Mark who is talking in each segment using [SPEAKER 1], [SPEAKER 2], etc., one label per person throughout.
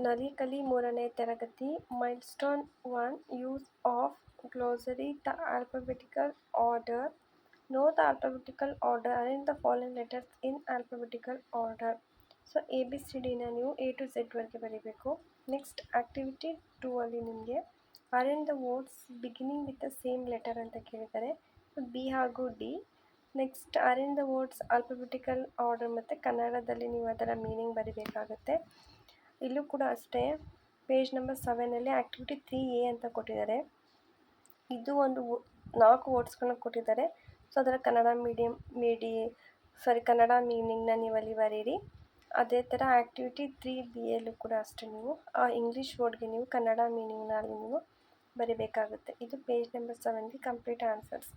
[SPEAKER 1] ನಲಿಕಲಿ 3ನೇ ತರಗತಿ milestone 1 use of glossary the alphabetical order. Know the alphabetical order. Arrange the following letters in alphabetical order. So ABCDನ ನೀವು A to Z ವರೆಗೆ ಬರೀಬೇಕು. Next activity 2 ಅಲ್ಲಿ ನಿಮಗೆ arrange the words beginning with the same letter ಅಂತ ಕೇಳಿದ್ದಾರೆ. B ಹಾಗೂ D. Next arrange the words alphabetical order ಮತ್ತು ಕನ್ನಡದಲ್ಲಿ ನೀವು ಅದರ ಮೀನಿಂಗ್ ಬರೀಬೇಕಾಗುತ್ತೆ. ಇಲ್ಲೂ ಕೂಡ ಅಷ್ಟೇ ಪೇಜ್ ನಂಬರ್ 7ಅಲ್ಲಿ ಆ್ಯಕ್ಟಿವಿಟಿ 3A ಅಂತ ಕೊಟ್ಟಿದ್ದಾರೆ. ಇದು ಒಂದು 4 ವರ್ಡ್ಸ್ಗಳನ್ನ ಕೊಟ್ಟಿದ್ದಾರೆ. ಸೊ ಅದರ ಕನ್ನಡ ಕನ್ನಡ ಮೀನಿಂಗ್ನ ನೀವು ಅಲ್ಲಿ ಬರೀರಿ. ಅದೇ ಥರ ಆ್ಯಕ್ಟಿವಿಟಿ 3Bಯಲ್ಲೂ ಕೂಡ ಅಷ್ಟೇ ನೀವು ಆ ಇಂಗ್ಲೀಷ್ ವರ್ಡ್ಗೆ ನೀವು ಕನ್ನಡ ಮೀನಿಂಗ್ನ ಅಲ್ಲಿ ನೀವು ಬರೀಬೇಕಾಗುತ್ತೆ. ಇದು ಪೇಜ್ ನಂಬರ್ 7ಗೆ ಕಂಪ್ಲೀಟ್ ಆನ್ಸರ್ಸ್.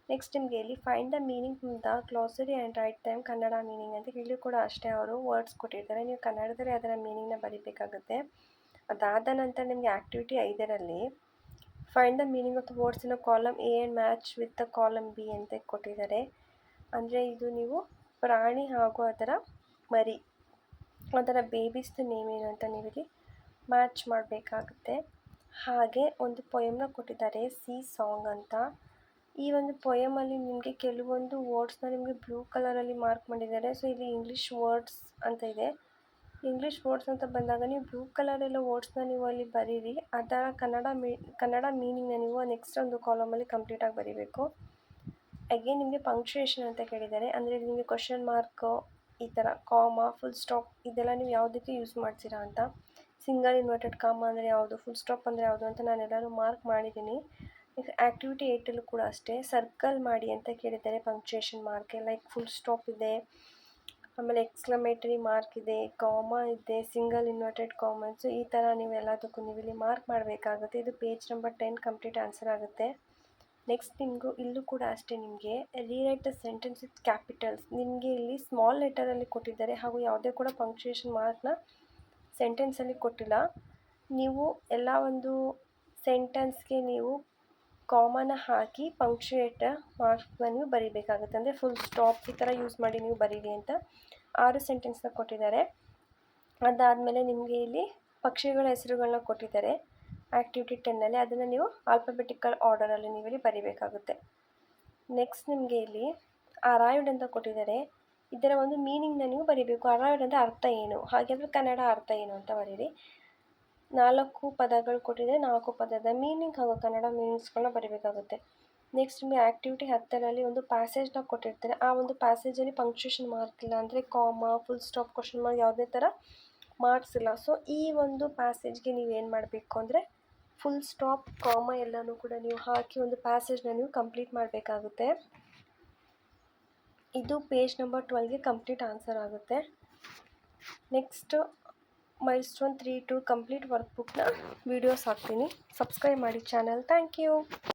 [SPEAKER 1] ನೆಕ್ಸ್ಟ್ ನಿಮಗೆ ಇಲ್ಲಿ find the meaning from the glossary and write time Kannada meaning ಅಂತ ಇಲ್ಲೂ ಕೂಡ ಅಷ್ಟೇ ಅವರು ವರ್ಡ್ಸ್ ಕೊಟ್ಟಿರ್ತಾರೆ. ನೀವು ಕನ್ನಡದಲ್ಲಿ ಅದರ ಮೀನಿಂಗ್ನ ಬರೀಬೇಕಾಗುತ್ತೆ. ಅದಾದ ನಂತರ ನಿಮಗೆ ಆ್ಯಕ್ಟಿವಿಟಿ 5ರಲ್ಲಿ find the meaning of the words in column A and match with the column B ಅಂತ ಕೊಟ್ಟಿದ್ದಾರೆ. ಅಂದರೆ ಇದು ನೀವು ಪ್ರಾಣಿ ಹಾಗೂ ಅದರ ಮರಿ ಅದರ ಬೇಬೀಸ್ದು ನೇಮ್ ಏನು ಅಂತ ನೀವಿಲ್ಲಿ ಮ್ಯಾಚ್ ಮಾಡಬೇಕಾಗುತ್ತೆ. ಹಾಗೆ ಒಂದು ಪೊಯಮ್ನ ಕೊಟ್ಟಿದ್ದಾರೆ ಸಿ ಸಾಂಗ್ ಅಂತ. ಈ ಒಂದು ಪೊಯಮಲ್ಲಿ ನಿಮಗೆ ಕೆಲವೊಂದು ವರ್ಡ್ಸ್ನ ನಿಮಗೆ ಬ್ಲೂ ಕಲರಲ್ಲಿ ಮಾರ್ಕ್ ಮಾಡಿದ್ದಾರೆ. ಸೊ ಇಲ್ಲಿ ಇಂಗ್ಲೀಷ್ ವರ್ಡ್ಸ್ ಅಂತ ಇದೆ. ಇಂಗ್ಲೀಷ್ ವರ್ಡ್ಸ್ ಅಂತ ಬಂದಾಗ ನೀವು ಬ್ಲೂ ಕಲರೆಲ್ಲ ವರ್ಡ್ಸ್ನ ನೀವು ಅಲ್ಲಿ ಬರೀರಿ. ಅದರ ಕನ್ನಡ ಮೀನಿಂಗ್ನ ನೀವು ನೆಕ್ಸ್ಟ್ ಒಂದು ಕಾಲಮಲ್ಲಿ ಕಂಪ್ಲೀಟಾಗಿ ಬರೀಬೇಕು. ಅಗೇನ್ ನಿಮಗೆ ಪಂಕ್ಚುಯೇಷನ್ ಅಂತ ಕೇಳಿದ್ದಾರೆ. ಅಂದರೆ ನಿಮಗೆ ಕ್ವಶನ್ ಮಾರ್ಕ್, ಈ ಥರ ಕಾಮ, ಫುಲ್ ಸ್ಟಾಪ್ ಇದೆಲ್ಲ ನೀವು ಯಾವುದಕ್ಕೆ ಯೂಸ್ ಮಾಡ್ತೀರಾ ಅಂತ. ಸಿಂಗಲ್ ಇನ್ವರ್ಟೆಡ್ ಕಾಮ ಅಂದರೆ ಯಾವುದು, ಫುಲ್ ಸ್ಟಾಪ್ ಅಂದರೆ ಯಾವುದು ಅಂತ ನಾನೆಲ್ಲರೂ ಮಾರ್ಕ್ ಮಾಡಿದ್ದೀನಿ. ಆ್ಯಕ್ಟಿವಿಟಿ 8ಅಲ್ಲೂ ಕೂಡ ಅಷ್ಟೇ ಸರ್ಕಲ್ ಮಾಡಿ ಅಂತ ಕೇಳಿದ್ದಾರೆ punctuation mark. Like full stop ಇದೆ, ಆಮೇಲೆ ಎಕ್ಸ್ಕ್ಲಮೇಟರಿ ಮಾರ್ಕ್ ಇದೆ, ಕಾಮ ಇದೆ, ಸಿಂಗಲ್ ಇನ್ವರ್ಟೆಡ್ ಕಾಮನ್ಸು, ಈ ಥರ ನೀವು ಎಲ್ಲದಕ್ಕೂ ನೀವು ಇಲ್ಲಿ ಮಾರ್ಕ್ ಮಾಡಬೇಕಾಗುತ್ತೆ. ಇದು ಪೇಜ್ ನಂಬರ್ 10 ಕಂಪ್ಲೀಟ್ ಆನ್ಸರ್ ಆಗುತ್ತೆ. ನೆಕ್ಸ್ಟ್ ಇಲ್ಲೂ ಕೂಡ ಅಷ್ಟೇ ನಿಮಗೆ rewrite the sentence with capitals. ನಿಮಗೆ ಇಲ್ಲಿ ಸ್ಮಾಲ್ ಲೆಟರಲ್ಲಿ ಕೊಟ್ಟಿದ್ದಾರೆ ಹಾಗೂ ಯಾವುದೇ ಕೂಡ ಪಂಕ್ಚುಯೇಷನ್ ಮಾರ್ಕ್ನ ಸೆಂಟೆನ್ಸಲ್ಲಿ ಕೊಟ್ಟಿಲ್ಲ. ನೀವು ಎಲ್ಲ ಒಂದು ಸೆಂಟೆನ್ಸ್ಗೆ ನೀವು ಕಾಮನ ಹಾಕಿ ಪಂಕ್ಚುಯೇಟರ್ ಮಾರ್ಕ್ನ ನೀವು ಬರೀಬೇಕಾಗುತ್ತೆ. ಅಂದರೆ ಫುಲ್ ಸ್ಟಾಪ್ ಈ ಥರ ಯೂಸ್ ಮಾಡಿ ನೀವು ಬರೀರಿ ಅಂತ 6 ಸೆಂಟೆನ್ಸ್ನ ಕೊಟ್ಟಿದ್ದಾರೆ. ಅದಾದಮೇಲೆ ನಿಮಗೆ ಇಲ್ಲಿ ಪಕ್ಷಿಗಳ ಹೆಸರುಗಳನ್ನ ಕೊಟ್ಟಿದ್ದಾರೆ ಆ್ಯಕ್ಟಿವಿಟಿ 10ಅಲ್ಲಿ. ಅದನ್ನು ನೀವು ಆಲ್ಫಾಬೆಟಿಕಲ್ ಆರ್ಡರಲ್ಲಿ ನೀವು ಇಲ್ಲಿ ಬರೀಬೇಕಾಗುತ್ತೆ. ನೆಕ್ಸ್ಟ್ ನಿಮಗೆ ಇಲ್ಲಿ ಅರೈವ್ಡ್ ಅಂತ ಕೊಟ್ಟಿದ್ದಾರೆ. ಇದರ ಒಂದು ಮೀನಿಂಗ್ನ ನೀವು ಬರೀಬೇಕು. ಅರೈವ್ಡ್ ಅಂದರೆ ಅರ್ಥ ಏನು, ಹಾಗಾದರೆ ಕನ್ನಡ ಅರ್ಥ ಏನು ಅಂತ ಬರೀರಿ. 4 ಪದಗಳು ಕೊಟ್ಟಿದೆ, 4 ಪದದ ಮೀನಿಂಗ್ ಹಾಗೂ ಕನ್ನಡ ಮೀನಿಂಗ್ಸ್ಗಳನ್ನ ಬರೀಬೇಕಾಗುತ್ತೆ. ನೆಕ್ಸ್ಟ್ ನಿಮಗೆ ಆ್ಯಕ್ಟಿವಿಟಿ 10ರಲ್ಲಿ ಒಂದು ಪ್ಯಾಸೇಜ್ನ ಕೊಟ್ಟಿರ್ತಾರೆ. ಆ ಒಂದು ಪ್ಯಾಸೇಜಲ್ಲಿ ಪಂಕ್ಚುಯೇಷನ್ ಮಾರ್ಕ್ ಇಲ್ಲ, ಅಂದರೆ ಕಾಮ, ಫುಲ್ ಸ್ಟಾಪ್, ಕ್ವಶನ್ ಮಾರ್ಕ್ ಯಾವುದೇ ಥರ ಮಾರ್ಕ್ಸ್ ಇಲ್ಲ. ಸೊ ಈ ಒಂದು ಪ್ಯಾಸೇಜ್ಗೆ ನೀವೇನು ಮಾಡಬೇಕು ಅಂದರೆ ಫುಲ್ ಸ್ಟಾಪ್, ಕಾಮ ಎಲ್ಲನೂ ಕೂಡ ನೀವು ಹಾಕಿ ಒಂದು ಪ್ಯಾಸೇಜ್ನ ನೀವು ಕಂಪ್ಲೀಟ್ ಮಾಡಬೇಕಾಗುತ್ತೆ. ಇದು ಪೇಜ್ ನಂಬರ್ 12ಗೆ ಕಂಪ್ಲೀಟ್ ಆನ್ಸರ್ ಆಗುತ್ತೆ. Next milestone 3 to complete work ಬುಕ್ನ ವೀಡಿಯೋಸ್ ಹಾಕ್ತೀನಿ. ಸಬ್ಸ್ಕ್ರೈಬ್ ಮಾಡಿ ಚಾನಲ್. Thank you.